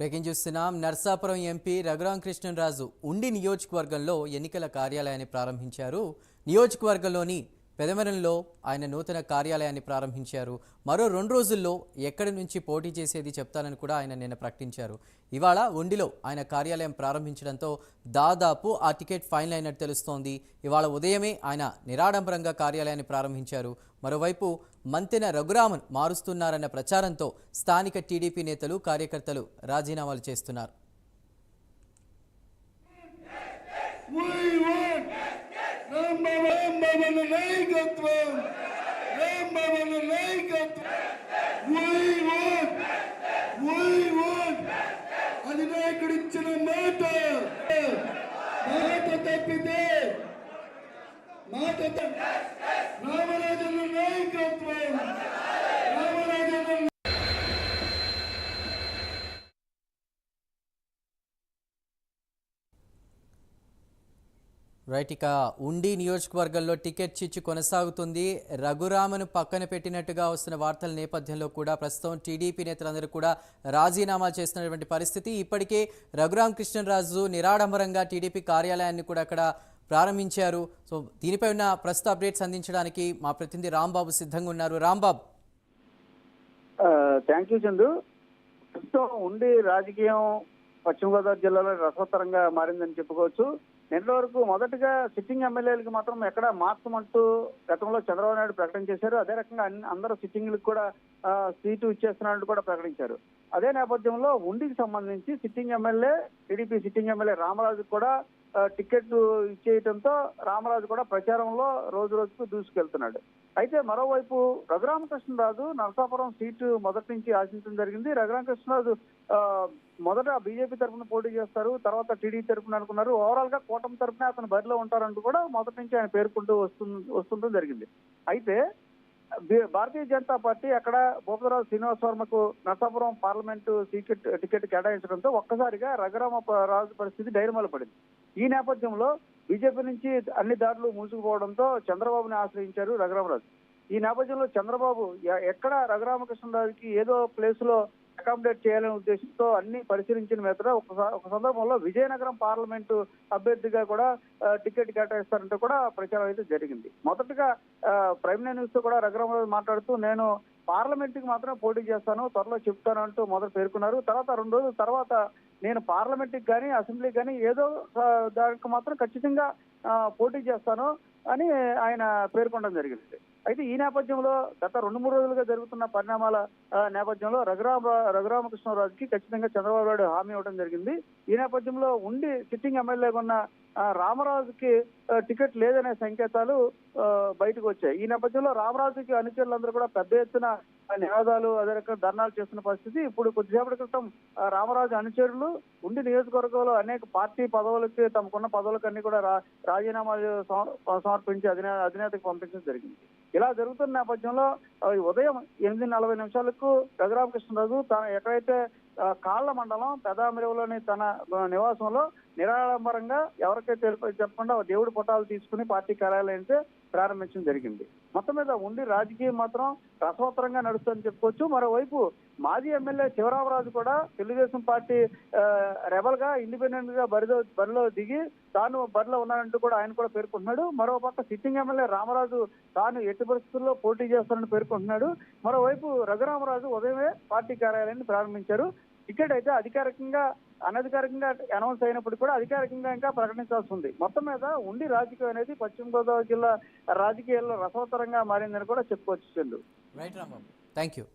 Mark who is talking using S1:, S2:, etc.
S1: Breaking చూస్తున్నాం. Narsapuram MP Raghuramakrishnaraju ఉండి నియోజకవర్గంలో ఎన్నికల కార్యాలయాన్ని ప్రారంభించారు. నియోజకవర్గంలోని పెదమరంలో ఆయన నూతన కార్యాలయాన్ని ప్రారంభించారు. మరో 2 రోజుల్లో ఎక్కడి నుంచి పోటీ చేసేది చెప్తానని కూడా ఆయన నిన్న ప్రకటించారు. ఇవాళ ఉండిలో ఆయన కార్యాలయం ప్రారంభించడంతో దాదాపు ఆ టికెట్ ఫైనల్ అయినట్టు తెలుస్తోంది. ఇవాళ ఉదయమే ఆయన నిరాడంబరంగా కార్యాలయాన్ని ప్రారంభించారు. మరోవైపు మంతెన రఘురామన్ మారుస్తున్నారన్న ప్రచారంతో స్థానిక టీడీపీ నేతలు కార్యకర్తలు రాజీనామాలు చేస్తున్నారు.
S2: అధినాయకుడిచ్చిన మాట తప్పితే రామరాజన్న నాయకత్వం
S1: రైట్, ఇక ఉండి నియోజకవర్గంలో టికెట్ చిచ్చు కొనసాగుతుంది. రఘురామను పక్కన పెట్టినట్టుగా వస్తున్న వార్తల నేపథ్యంలో కూడా ప్రస్తుతం టీడీపీ నేతలందరూ కూడా రాజీనామాలు చేస్తున్నటువంటి పరిస్థితి. ఇప్పటికే రఘురామకృష్ణరాజు నిరాడంబరంగా టీడీపీ కార్యాలయాన్ని కూడా అక్కడ ప్రారంభించారు. సో దీనిపై ఉన్న ప్రస్తుత అప్డేట్స్ అందించడానికి మా ప్రతినిధి రాంబాబు సిద్ధంగా ఉన్నారు. రాంబాబు.
S3: Thank you Chandu. ప్రస్తుతం ఉండి రాజకీయం పశ్చిమ గోదావరి జిల్లాలో రసవత్తరంగా మారిందని చెప్పుకోవచ్చు. నిన్న వరకు మొదటగా సిట్టింగ్ ఎమ్మెల్యేలకు మాత్రం ఎక్కడ మార్చమంటూ గతంలో చంద్రబాబు నాయుడు ప్రకటన చేశారు. అదే రకంగా అందరూ సిట్టింగ్లకు కూడా సీటు ఇచ్చేస్తున్నట్టు కూడా ప్రకటించారు. అదే నేపథ్యంలో ఉండికి సంబంధించి sitting MLA TDP sitting MLA Ramaraju కూడా టికెట్ ఇచ్చేయడంతో రామరాజు కూడా ప్రచారంలో రోజు రోజుకు దూసుకెళ్తున్నాడు. అయితే మరోవైపు రఘురామకృష్ణరాజు నరసాపురం సీటు మొదటి నుంచి ఆశించడం జరిగింది. రఘురామకృష్ణరాజు మొదట బీజేపీ తరఫున పోటీ చేస్తారు, తర్వాత టీడీపీ తరఫున అనుకున్నారు. ఓవరాల్ గా కూటమి తరఫున అతను బరిలో ఉంటారంటూ కూడా మొదటి నుంచి ఆయన పేర్కొంటూ వస్తుండడం జరిగింది. అయితే భారతీయ జనతా పార్టీ అక్కడ భూపతిరాజు శ్రీనివాస వర్మకు నరసాపురం పార్లమెంటు టికెట్ కేటాయించడంతో ఒక్కసారిగా రఘురామరాజు పరిస్థితి డైనమాల పడింది. ఈ నేపథ్యంలో బీజేపీ నుంచి అన్ని దారులు మూసుకుపోవడంతో చంద్రబాబుని ఆశ్రయించారు రఘురామరాజు. ఈ నేపథ్యంలో చంద్రబాబు ఎక్కడ రఘురామకృష్ణరాజుకి ఏదో ప్లేస్ లో అకామిడేట్ చేయాలనే ఉద్దేశంతో అన్ని పరిశీలించిన మీద ఒక సందర్భంలో విజయనగరం పార్లమెంటు అభ్యర్థిగా కూడా టికెట్ కేటాయిస్తారంటే కూడా ప్రచారం అయితే జరిగింది. మొదటగా ప్రైమ్ న్యూస్ తో కూడా రఘురామరాజు మాట్లాడుతూ నేను పార్లమెంట్ కి మాత్రమే పోటీ చేస్తాను, త్వరలో చెప్తాను అంటూ మొదట పేర్కొన్నారు. తర్వాత 2 రోజుల తర్వాత నేను పార్లమెంట్ కి కానీ అసెంబ్లీకి కానీ ఏదో దానికి మాత్రం ఖచ్చితంగా పోటీ చేస్తాను అని ఆయన పేర్కొనడం జరిగింది. అయితే ఈ నేపథ్యంలో గత 2-3 రోజులుగా జరుగుతున్న పరిణామాల నేపథ్యంలో రఘురామకృష్ణరాజుకి ఖచ్చితంగా చంద్రబాబు నాయుడు హామీ ఇవ్వడం జరిగింది. ఈ నేపథ్యంలో ఉండి సిట్టింగ్ ఎమ్మెల్యేగా ఉన్న రామరాజుకి టికెట్ లేదనే సంకేతాలు బయటకు వచ్చాయి. ఈ నేపథ్యంలో రామరాజుకి అనుచరులందరూ కూడా పెద్ద ఎత్తున నినాదాలు అదే రకంగా ధర్నాలు చేస్తున్న పరిస్థితి. ఇప్పుడు కొద్దిసేపటి క్రితం రామరాజు అనుచరులు ఉండి నియోజకవర్గంలో అనేక పార్టీ పదవులకి తమకున్న పదవులకన్నీ కూడా రాజీనామాలు సమర్పించి అధినేతకు పంపించడం జరిగింది. ఇలా జరుగుతున్న నేపథ్యంలో ఉదయం 8:40 రఘురామకృష్ణరాజు తన ఎక్కడైతే కాళ్ల మండలం పెదామిరవులోని తన నివాసంలో నిరాడంబరంగా ఎవరికైతే చెప్పకుండా దేవుడి పటాలు తీసుకుని పార్టీ కార్యాలయాన్ని ప్రారంభించడం జరిగింది. మొత్తం మీద ఉండి రాజకీయం మాత్రం రసవత్తరంగా నడుస్తుందని చెప్పుకోవచ్చు. మరోవైపు మాజీ ఎమ్మెల్యే శివరామరాజు కూడా తెలుగుదేశం పార్టీ రెబల్ గా ఇండిపెండెంట్ గా బరిలో దిగి తాను బరిలో ఉన్నానంటూ కూడా ఆయన కూడా పేర్కొంటున్నాడు. మరో పక్క సిట్టింగ్ ఎమ్మెల్యే రామరాజు తాను ఎట్టి పరిస్థితుల్లో పోటీ చేస్తానని పేర్కొంటున్నాడు. మరోవైపు రఘురామరాజు ఉదయమే పార్టీ కార్యాలయాన్ని ప్రారంభించారు. టికెట్ అయితే అనధికారికంగా అనౌన్స్ అయినప్పుడు కూడా అధికారికంగా ఇంకా ప్రకటించాల్సి ఉంది. మొత్తం మీద ఉండి రాజకీయం అనేది పశ్చిమ గోదావరి జిల్లా రాజకీయాల్లో రసవత్తరంగా మారిందని కూడా చెప్పుకోవచ్చు.
S1: Right Rambabu, thank you.